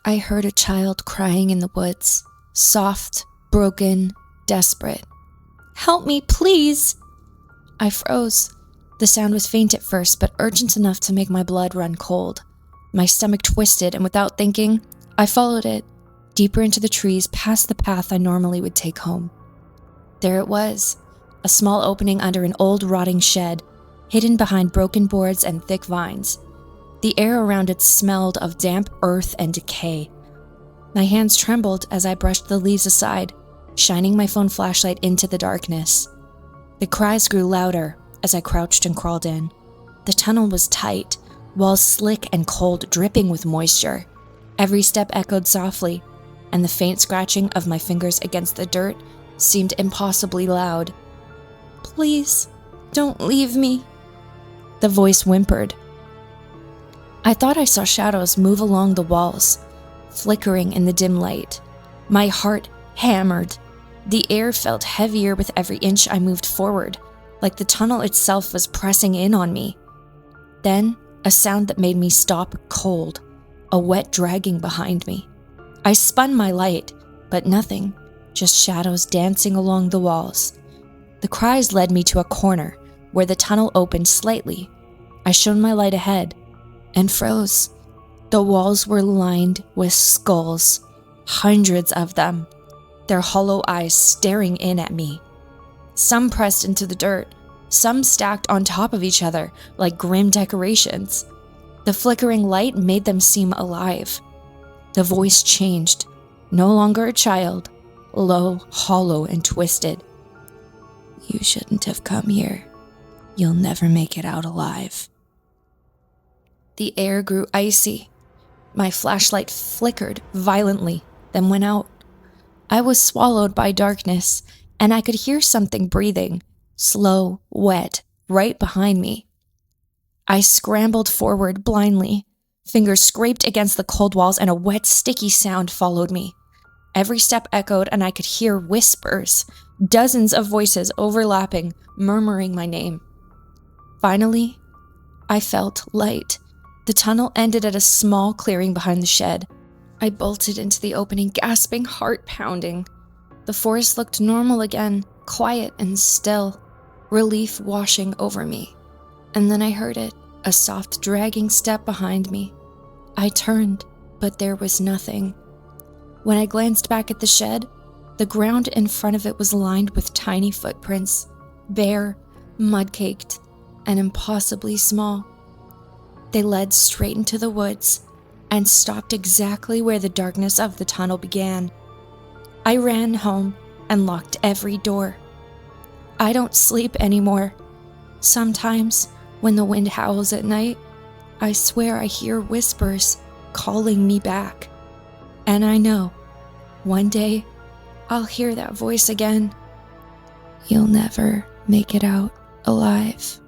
I heard a child crying in the woods, soft, broken, desperate. "Help me, please!" I froze. The sound was faint at first, but urgent enough to make my blood run cold. My stomach twisted, and without thinking, I followed it, deeper into the trees past the path I normally would take home. There it was, a small opening under an old rotting shed, hidden behind broken boards and thick vines. The air around it smelled of damp earth and decay. My hands trembled as I brushed the leaves aside, shining my phone flashlight into the darkness. The cries grew louder as I crouched and crawled in. The tunnel was tight, walls slick and cold, dripping with moisture. Every step echoed softly, and the faint scratching of my fingers against the dirt seemed impossibly loud. "Please, don't leave me," the voice whimpered. I thought I saw shadows move along the walls, flickering in the dim light. My heart hammered. The air felt heavier with every inch I moved forward, like the tunnel itself was pressing in on me. Then, a sound that made me stop cold, a wet dragging behind me. I spun my light, but nothing, just shadows dancing along the walls. The cries led me to a corner where the tunnel opened slightly. I shone my light ahead and froze. The walls were lined with skulls, hundreds of them, their hollow eyes staring in at me. Some pressed into the dirt, some stacked on top of each other like grim decorations. The flickering light made them seem alive. The voice changed, no longer a child, low, hollow, and twisted. "You shouldn't have come here. You'll never make it out alive." The air grew icy. My flashlight flickered violently, then went out. I was swallowed by darkness, and I could hear something breathing, slow, wet, right behind me. I scrambled forward blindly. Fingers scraped against the cold walls, and a wet, sticky sound followed me. Every step echoed, and I could hear whispers, dozens of voices overlapping, murmuring my name. Finally, I felt light. The tunnel ended at a small clearing behind the shed. I bolted into the opening, gasping, heart pounding. The forest looked normal again, quiet and still, relief washing over me. And then I heard it, a soft dragging step behind me. I turned, but there was nothing. When I glanced back at the shed, the ground in front of it was lined with tiny footprints, bare, mud-caked, and impossibly small. They led straight into the woods and stopped exactly where the darkness of the tunnel began. I ran home and locked every door. I don't sleep anymore. Sometimes, when the wind howls at night, I swear I hear whispers calling me back. And I know, one day, I'll hear that voice again. "You'll never make it out alive."